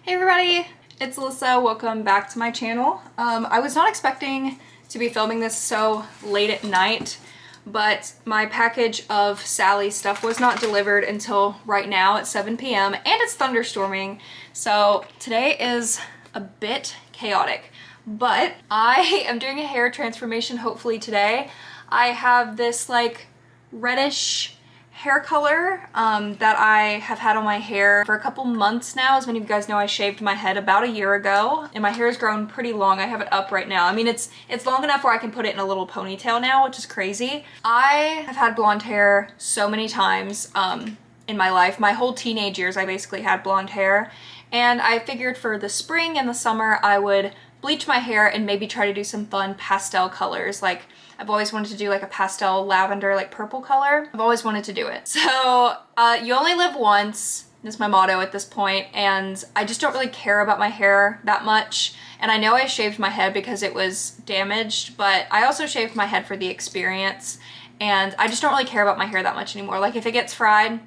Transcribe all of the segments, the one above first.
Hey everybody, it's Alyssa. Welcome back to my channel. I was not expecting to be filming this so late at night, but my package of Sally stuff was not delivered until right now at 7 p.m. and it's thunderstorming, so today is a bit chaotic. But I am doing a hair transformation hopefully today. I have this like reddish hair color that I have had on my hair for a couple months now. As many of you guys know, I shaved my head about a year ago and my hair has grown pretty long. I have it up right now. I mean, it's long enough where I can put it in a little ponytail now, which is crazy. I have had blonde hair so many times in my life. My whole teenage years, I basically had blonde hair, and I figured for the spring and the summer, I would bleach my hair and maybe try to do some fun pastel colors. Like, I've always wanted to do like a pastel lavender, like purple color. I've always wanted to do it. So you only live once, that's my motto at this point, and I just don't really care about my hair that much. And I know I shaved my head because it was damaged, but I also shaved my head for the experience, and I just don't really care about my hair that much anymore. Like, if it gets fried,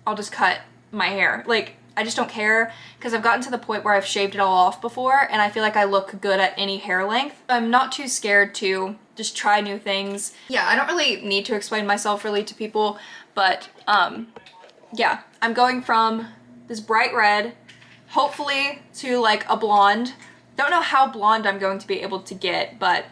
I'll just cut my hair. Like, I just don't care because I've gotten to the point where I've shaved it all off before and I feel like I look good at any hair length. I'm not too scared to just try new things. Yeah, I don't really need to explain myself really to people, but yeah, I'm going from this bright red, hopefully, to like a blonde. Don't know how blonde I'm going to be able to get, but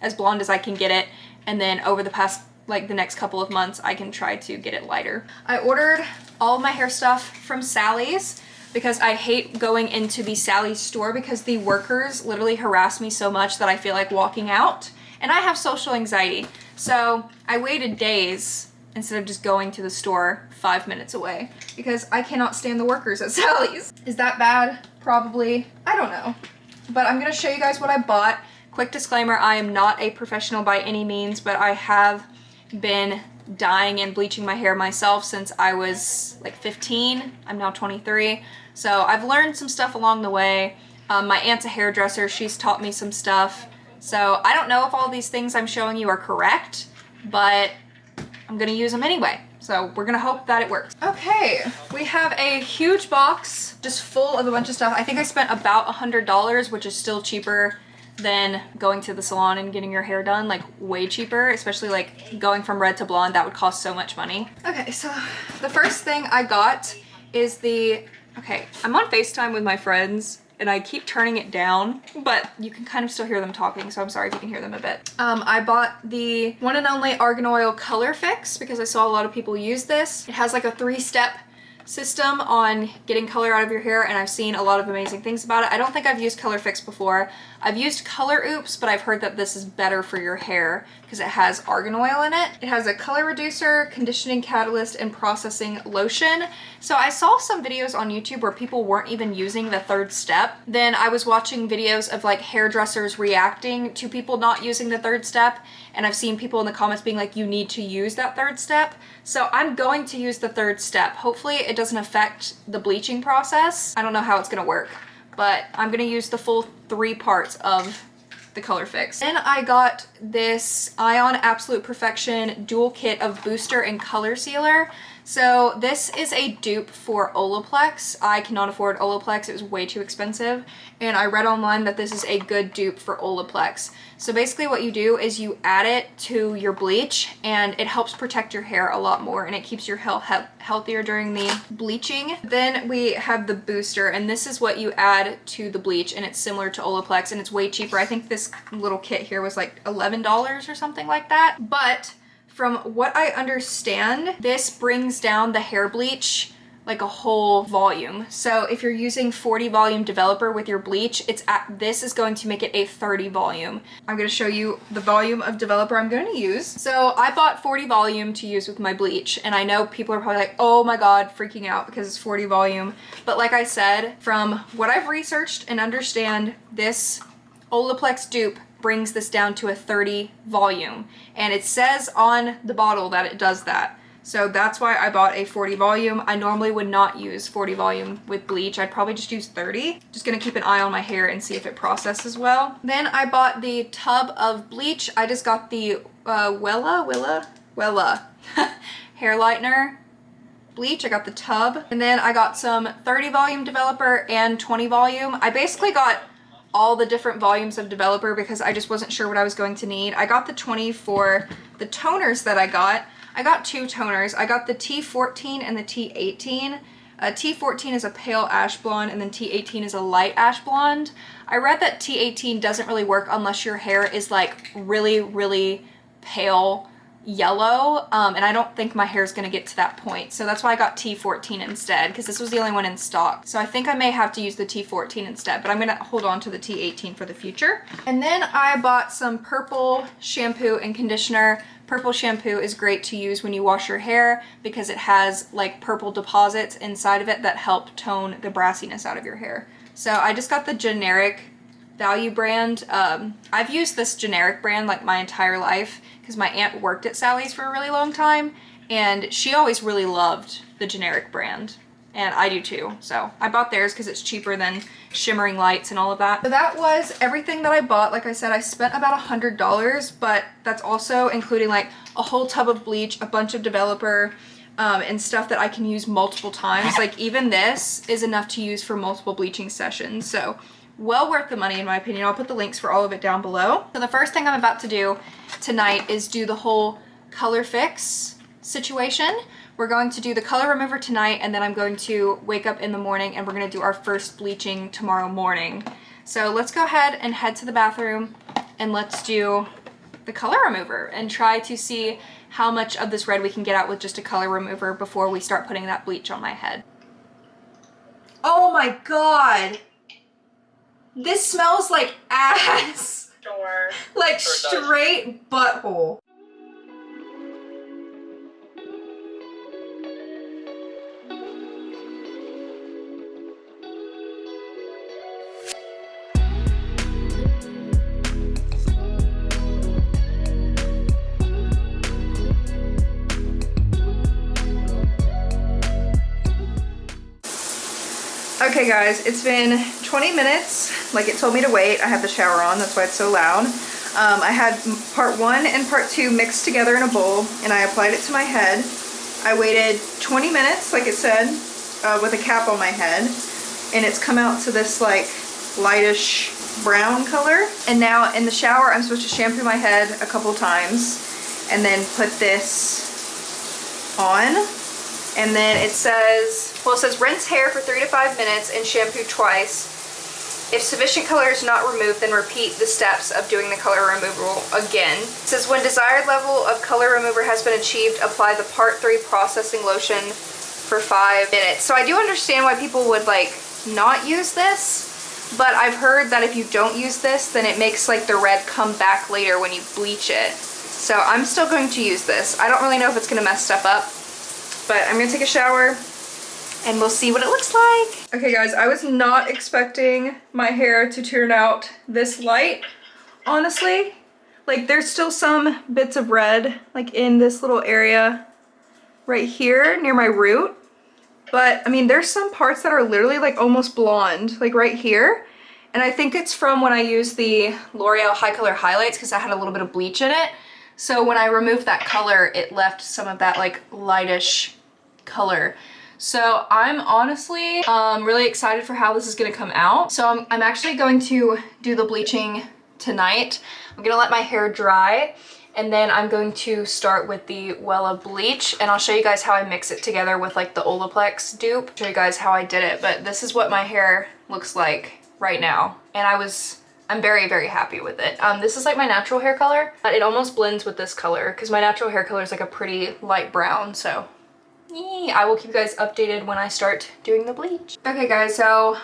as blonde as I can get it, and then over the past like the next couple of months I can try to get it lighter. I ordered all of my hair stuff from Sally's because I hate going into the Sally's store because the workers literally harass me so much that I feel like walking out, and I have social anxiety. So I waited days instead of just going to the store 5 minutes away because I cannot stand the workers at Sally's. Is that bad? Probably. I don't know. But I'm gonna show you guys what I bought. Quick disclaimer, I am not a professional by any means, but I have been dyeing and bleaching my hair myself since I was like 15. I'm now 23. So I've learned some stuff along the way. My aunt's a hairdresser. She's taught me some stuff. So I don't know if all these things I'm showing you are correct, but I'm gonna use them anyway. So we're gonna hope that it works. Okay, we have a huge box just full of a bunch of stuff. I think I spent about $100, which is still cheaper than going to the salon and getting your hair done, like way cheaper, especially like going from red to blonde. That would cost so much money. Okay, so the first thing I got is okay, I'm on FaceTime with my friends and I keep turning it down, but you can kind of still hear them talking, so I'm sorry if you can hear them a bit. I bought the one and only Argan Oil Color Fix because I saw a lot of people use this. It has like a 3-step system on getting color out of your hair, and I've seen a lot of amazing things about it. I don't think I've used Color Fix before. I've used Color Oops, but I've heard that this is better for your hair because it has argan oil in it. It has a color reducer, conditioning catalyst, and processing lotion. So I saw some videos on YouTube where people weren't even using the 3rd step. Then I was watching videos of like hairdressers reacting to people not using the 3rd step, and I've seen people in the comments being like, you need to use that 3rd step. So I'm going to use the 3rd step. Hopefully it doesn't affect the bleaching process. I don't know how it's gonna work, but I'm gonna use the full 3 parts of the Color Fix. Then I got this Ion Absolute Perfection dual kit of booster and color sealer. So this is a dupe for Olaplex. I cannot afford Olaplex, it was way too expensive, and I read online that this is a good dupe for Olaplex. So basically what you do is you add it to your bleach and it helps protect your hair a lot more, and it keeps your hair healthier during the bleaching. Then we have the booster, and this is what you add to the bleach, and it's similar to Olaplex and it's way cheaper. I think this little kit here was like $11 or something like that. But from what I understand, this brings down the hair bleach like a whole volume. So if you're using 40 volume developer with your bleach, this is going to make it a 30 volume. I'm gonna show you the volume of developer I'm going to use. So I bought 40 volume to use with my bleach, and I know people are probably like, oh my god, freaking out because it's 40 volume. But like I said, from what I've researched and understand, this Olaplex dupe brings this down to a 30 volume, and it says on the bottle that it does that. So that's why I bought a 40 volume. I normally would not use 40 volume with bleach. I'd probably just use 30. Just gonna keep an eye on my hair and see if it processes well. Then I bought the tub of bleach. I just got the Wella hair lightener. bleach, I got the tub, and then I got some 30 volume developer and 20 volume. I basically got all the different volumes of developer because I just wasn't sure what I was going to need. I got the 20 for the toners that I got. I got two toners. I got the T14 and the T18. T14 is a pale ash blonde and then T18 is a light ash blonde. I read that T18 doesn't really work unless your hair is like really, really pale yellow, and I don't think my hair is going to get to that point, so that's why I got T14 instead, because this was the only one in stock. So I think I may have to use the T14 instead, but I'm going to hold on to the T18 for the future. And then I bought some purple shampoo and conditioner. Purple shampoo is great to use when you wash your hair because it has like purple deposits inside of it that help tone the brassiness out of your hair. So I just got the generic value brand. I've used this generic brand like my entire life because my aunt worked at Sally's for a really long time and she always really loved the generic brand, and I do too. So I bought theirs because it's cheaper than shimmering lights and all of that. So that was everything that I bought. Like I said, I spent about $100, but that's also including like a whole tub of bleach, a bunch of developer, and stuff that I can use multiple times. Like even this is enough to use for multiple bleaching sessions. So well worth the money in my opinion. I'll put the links for all of it down below. So the first thing I'm about to do tonight is do the whole color fix situation. We're going to do the color remover tonight, and then I'm going to wake up in the morning and we're going to do our first bleaching tomorrow morning. So let's go ahead and head to the bathroom and let's do the color remover and try to see how much of this red we can get out with just a color remover before we start putting that bleach on my head. Oh my god! This smells like ass. Sure. Like straight butthole. Okay guys, it's been 20 minutes, like it told me to wait. I have the shower on, that's why it's so loud. I had part 1 and part 2 mixed together in a bowl and I applied it to my head. I waited 20 minutes, like it said, with a cap on my head, and it's come out to this like lightish brown color. And now in the shower, I'm supposed to shampoo my head a couple times and then put this on. And then it says, well, it says rinse hair for 3 to 5 minutes and shampoo twice. If sufficient color is not removed, then repeat the steps of doing the color removal again. It says when desired level of color remover has been achieved, apply the part 3 processing lotion for 5 minutes. So I do understand why people would like not use this, but I've heard that if you don't use this, then it makes like the red come back later when you bleach it. So I'm still going to use this. I don't really know if it's gonna mess stuff up, but I'm gonna take a shower and we'll see what it looks like. Okay guys, I was not expecting my hair to turn out this light, honestly. Like there's still some bits of red like in this little area right here near my root. But I mean, there's some parts that are literally like almost blonde, like right here. And I think it's from when I used the L'Oreal High Color Highlights because I had a little bit of bleach in it. So when I removed that color, it left some of that like lightish color. So I'm honestly really excited for how this is gonna come out. So I'm actually going to do the bleaching tonight. I'm gonna let my hair dry and then I'm going to start with the Wella bleach, and I'll show you guys how I mix it together with like the Olaplex dupe. Show you guys how I did it, but this is what my hair looks like right now. And I'm very, very happy with it. This is like my natural hair color, but it almost blends with this color because my natural hair color is like a pretty light brown, so I will keep you guys updated when I start doing the bleach. Okay guys, so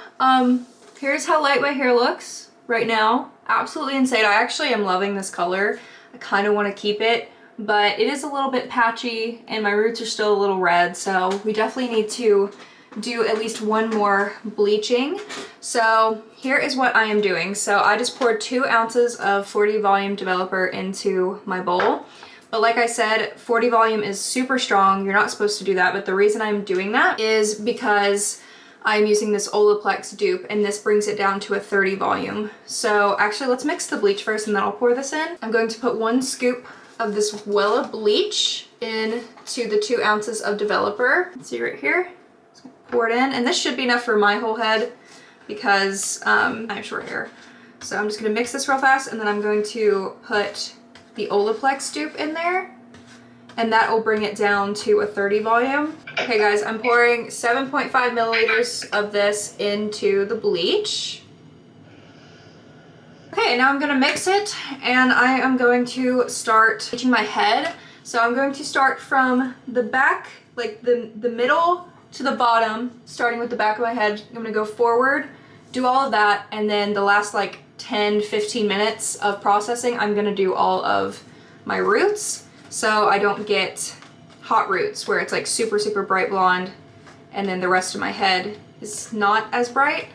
here's how light my hair looks right now. Absolutely insane. I actually am loving this color. I kind of want to keep it, but it is a little bit patchy and my roots are still a little red, so we definitely need to do at least one more bleaching. So here is what I am doing. So I just poured 2 ounces of 40 volume developer into my bowl. But like I said, 40 volume is super strong. You're not supposed to do that, but the reason I'm doing that is because I'm using this Olaplex dupe and this brings it down to a 30 volume. So actually let's mix the bleach first and then I'll pour this in. I'm going to put 1 scoop of this Wella bleach into the 2 ounces of developer. See right here? Just gonna pour it in, and this should be enough for my whole head because I have short hair. So I'm just gonna mix this real fast, and then I'm going to put the Olaplex dupe in there, and that will bring it down to a 30 volume. Okay guys, I'm pouring 7.5 milliliters of this into the bleach. Okay, now I'm gonna mix it, and I am going to start bleaching my head. So I'm going to start from the back, like the middle to the bottom, starting with the back of my head. I'm gonna go forward, do all of that, and then the last like 10-15 minutes of processing, I'm gonna do all of my roots so I don't get hot roots where it's like super, super bright blonde and then the rest of my head is not as bright.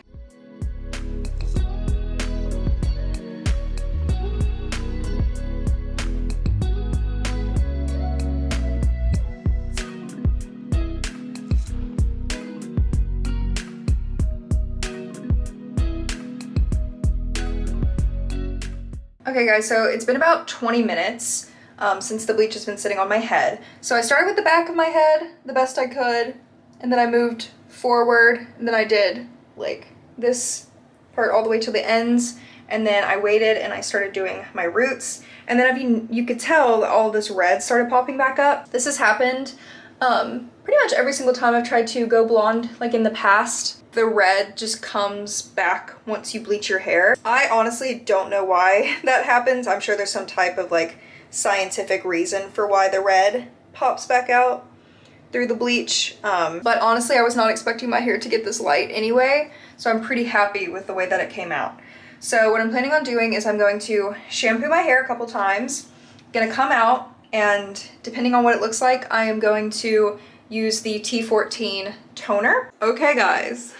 Okay guys, so it's been about 20 minutes since the bleach has been sitting on my head. So I started with the back of my head the best I could, and then I moved forward, and then I did like this part all the way to the ends, and then I waited and I started doing my roots. And then if you could tell that all this red started popping back up. This has happened pretty much every single time I've tried to go blonde, like in the past. The red just comes back once you bleach your hair. I honestly don't know why that happens. I'm sure there's some type of like scientific reason for why the red pops back out through the bleach. But honestly, I was not expecting my hair to get this light anyway, so I'm pretty happy with the way that it came out. So what I'm planning on doing is I'm going to shampoo my hair a couple times, gonna come out, and depending on what it looks like, I am going to use the T14 toner. Okay guys,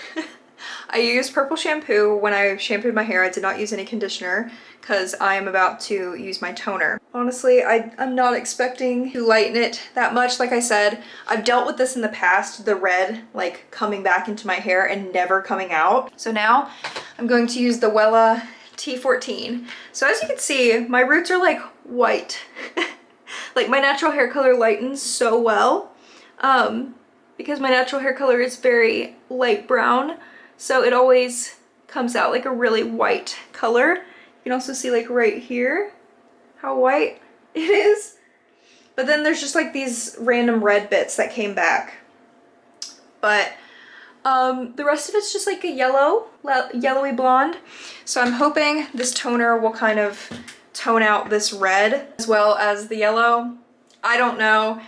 I used purple shampoo when I shampooed my hair. I did not use any conditioner because I am about to use my toner. Honestly, I'm not expecting to lighten it that much. Like I said, I've dealt with this in the past, the red like coming back into my hair and never coming out. So now I'm going to use the Wella T14. So as you can see, my roots are like white. Like my natural hair color lightens so well. Because my natural hair color is very light brown, so it always comes out like a really white color. You can also see like right here how white it is. But then there's just like these random red bits that came back. But the rest of it's just like a yellowy blonde. So I'm hoping this toner will kind of tone out this red as well as the yellow. I don't know.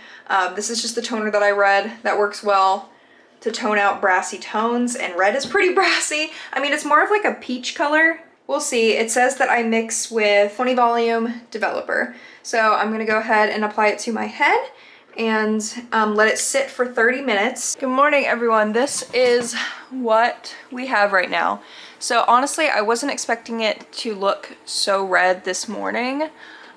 This is just the toner that I read that works well to tone out brassy tones, and red is pretty brassy. I mean, it's more of like a peach color. We'll see. It says that I mix with 20 volume developer. So I'm gonna go ahead and apply it to my head and let it sit for 30 minutes. Good morning, everyone. This is what we have right now. So honestly, I wasn't expecting it to look so red this morning.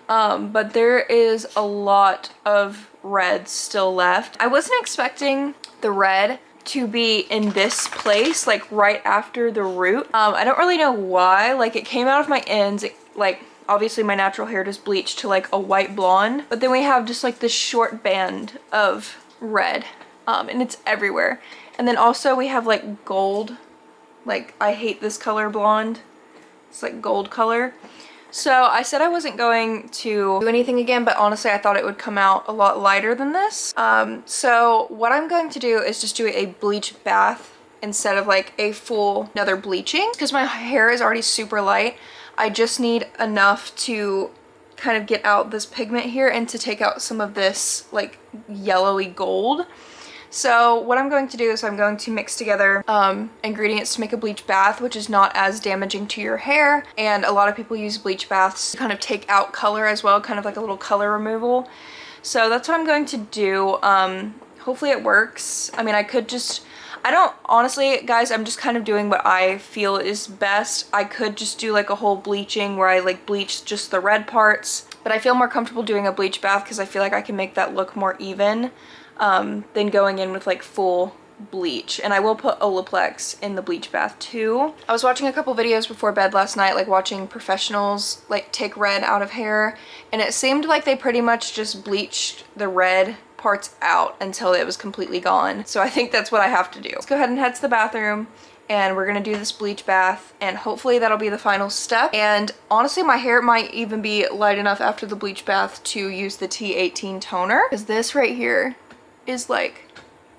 But there is a lot of red still left. I wasn't expecting the red to be in this place, like right after the root. I don't really know why. Like it came out of my ends, like obviously my natural hair just bleached to like a white blonde, but then we have just like this short band of red, and it's everywhere. And then also we have like gold, like I hate this color blonde. It's like gold color. So I said I wasn't going to do anything again, but honestly I thought it would come out a lot lighter than this. So what I'm going to do is just do a bleach bath instead of like a full another bleaching, because my hair is already super light. I just need enough to kind of get out this pigment here and to take out some of this like yellowy gold. So what I'm going to do is I'm going to mix together ingredients to make a bleach bath, which is not as damaging to your hair. And a lot of people use bleach baths to kind of take out color as well, kind of like a little color removal. So that's what I'm going to do. Hopefully it works. I mean, honestly, guys, I'm just kind of doing what I feel is best. I could just do like a whole bleaching where I like bleach just the red parts, but I feel more comfortable doing a bleach bath because I feel like I can make that look more even. Than going in with like full bleach, and I will put Olaplex in the bleach bath too. I was watching a couple videos before bed last night, like watching professionals like take red out of hair, and it seemed like they pretty much just bleached the red parts out until it was completely gone. So I think that's what I have to do. Let's go ahead and head to the bathroom, and we're gonna do this bleach bath, and hopefully that'll be the final step. And honestly, my hair might even be light enough after the bleach bath to use the T18 toner, because this right here is like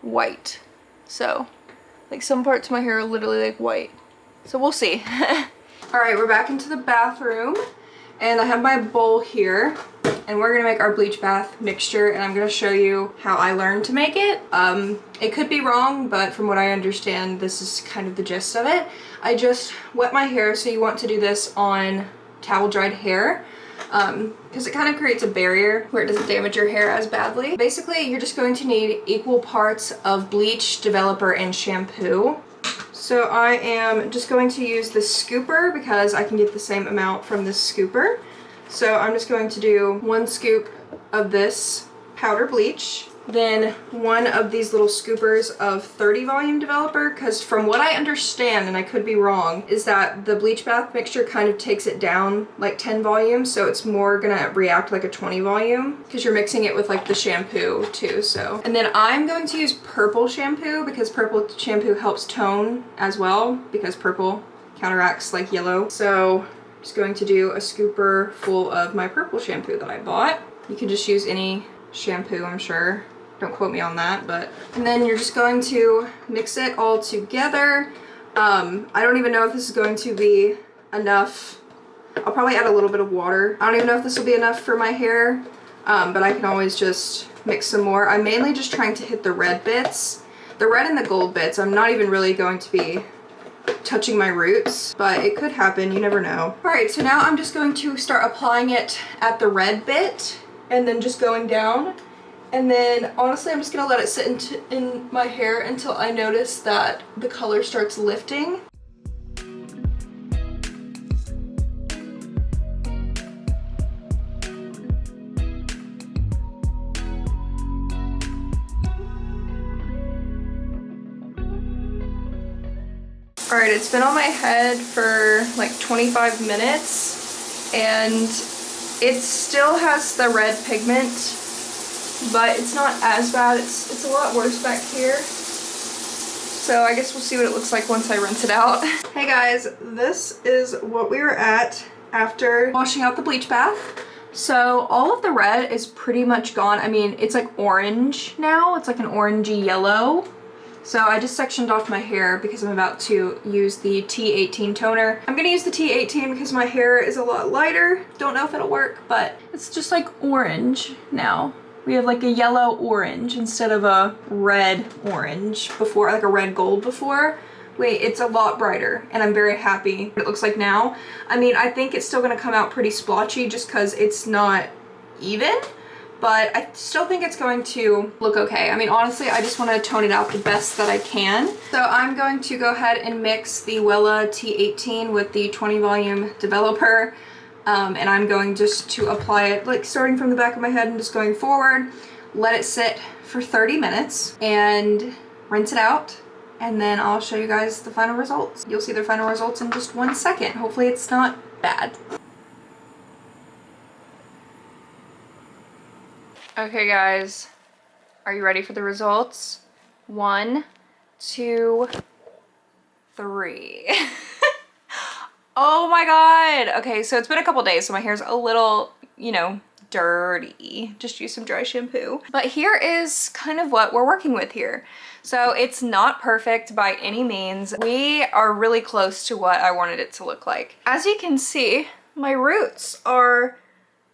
white. So like some parts of my hair are literally like white. So we'll see. All right, we're back into the bathroom, and I have my bowl here, and we're gonna make our bleach bath mixture, and I'm gonna show you how I learned to make it. It could be wrong, but from what I understand, this is kind of the gist of it. I just wet my hair, so you want to do this on towel dried hair, because it kind of creates a barrier where it doesn't damage your hair as badly. Basically, you're just going to need equal parts of bleach, developer, and shampoo. So I am just going to use this scooper because I can get the same amount from this scooper. So I'm just going to do 1 scoop of this powder bleach, then 1 of these little scoopers of 30 volume developer, because from what I understand, and I could be wrong, is that the bleach bath mixture kind of takes it down like 10 volume, so it's more gonna react like a 20 volume because you're mixing it with like the shampoo too. So, and then I'm going to use purple shampoo because purple shampoo helps tone as well, because purple counteracts like yellow. So I'm just going to do a scooper full of my purple shampoo that I bought. You can just use any shampoo, I'm sure. Don't quote me on that, but... And then you're just going to mix it all together. I don't even know if this is going to be enough. I'll probably add a little bit of water. I don't even know if this will be enough for my hair, but I can always just mix some more. I'm mainly just trying to hit the red bits. The red and the gold bits. I'm not even really going to be touching my roots, but it could happen, you never know. Alright, so now I'm just going to start applying it at the red bit, and then just going down. And then honestly, I'm just gonna let it sit in my hair until I notice that the color starts lifting. Alright, it's been on my head for like 25 minutes, and it still has the red pigment, but it's not as bad. It's a lot worse back here. So I guess we'll see what it looks like once I rinse it out. Hey guys, this is what we were at after washing out the bleach bath. So all of the red is pretty much gone. I mean, it's like orange now. It's like an orangey yellow. So I just sectioned off my hair because I'm about to use the T18 toner. I'm gonna use the T18 because my hair is a lot lighter. Don't know if it'll work, but it's just like orange now. We have like a yellow orange instead of a red orange before, like a red gold before. Wait, it's a lot brighter, and I'm very happy what it looks like now. I mean, I think it's still gonna come out pretty splotchy just because it's not even, but I still think it's going to look okay. I mean, honestly, I just want to tone it out the best that I can. So I'm going to go ahead and mix the Wella T18 with the 20 volume developer. And I'm going just to apply it, like starting from the back of my head and just going forward, let it sit for 30 minutes and rinse it out, and then I'll show you guys the final results. You'll see the final results in just 1 second. Hopefully it's not bad. Okay guys, are you ready for the results? 1, 2, 3. Oh my god! Okay, so it's been a couple days, so my hair's a little, you know, dirty. Just use some dry shampoo. But here is kind of what we're working with here. So it's not perfect by any means. We are really close to what I wanted it to look like. As you can see, my roots are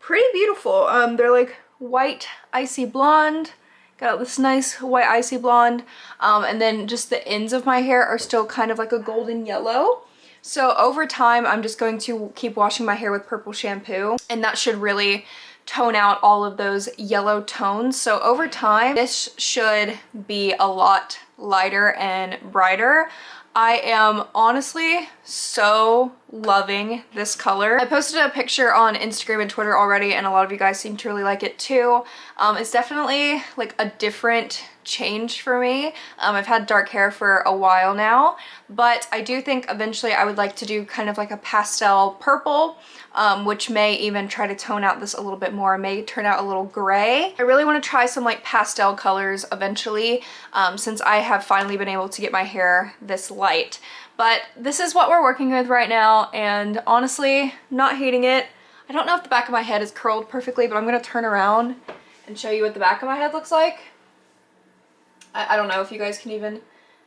pretty beautiful. They're like white icy blonde. Got this nice white icy blonde. And then just the ends of my hair are still kind of like a golden yellow. So over time, I'm just going to keep washing my hair with purple shampoo, and that should really tone out all of those yellow tones. So over time, this should be a lot lighter and brighter. I am honestly so loving this color. I posted a picture on Instagram and Twitter already, and a lot of you guys seem to really like it too. It's definitely like a different changed for me. I've had dark hair for a while now, but I do think eventually I would like to do kind of like a pastel purple, which may even try to tone out this a little bit more, may turn out a little gray. I really want to try some like pastel colors eventually, since I have finally been able to get my hair this light. But this is what we're working with right now, and honestly, not hating it. I don't know if the back of my head is curled perfectly, but I'm going to turn around and show you what the back of my head looks like. I don't know if you guys can even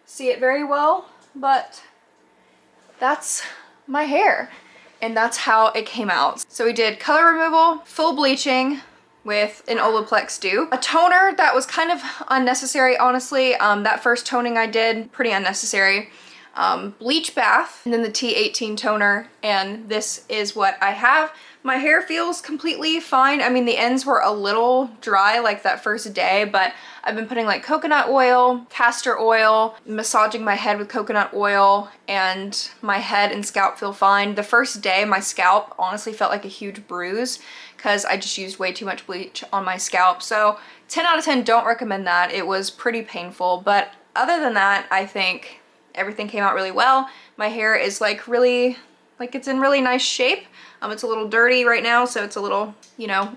see it very well, but that's my hair. And that's how it came out. So we did color removal, full bleaching with an Olaplex dupe, a toner that was kind of unnecessary, honestly. That first toning I did, pretty unnecessary. Bleach bath, and then the T18 toner, and this is what I have. My hair feels completely fine. I mean, the ends were a little dry like that first day, but I've been putting like coconut oil, castor oil, massaging my head with coconut oil, and my head and scalp feel fine. The first day, my scalp honestly felt like a huge bruise because I just used way too much bleach on my scalp. So 10 out of 10, don't recommend that. It was pretty painful, but other than that, I think everything came out really well. My hair is like really, like it's in really nice shape. It's a little dirty right now, so it's a little, you know,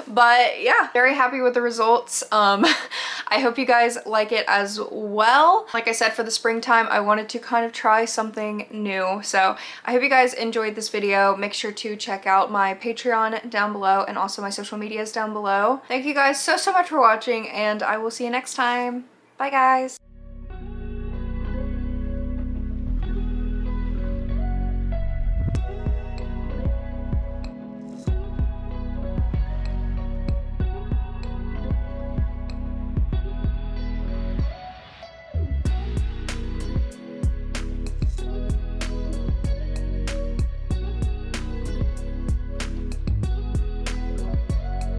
but yeah, very happy with the results. I hope you guys like it as well. Like I said, for the springtime, I wanted to kind of try something new. So I hope you guys enjoyed this video. Make sure to check out my Patreon down below and also my social medias down below. Thank you guys so much for watching, and I will see you next time. Bye guys.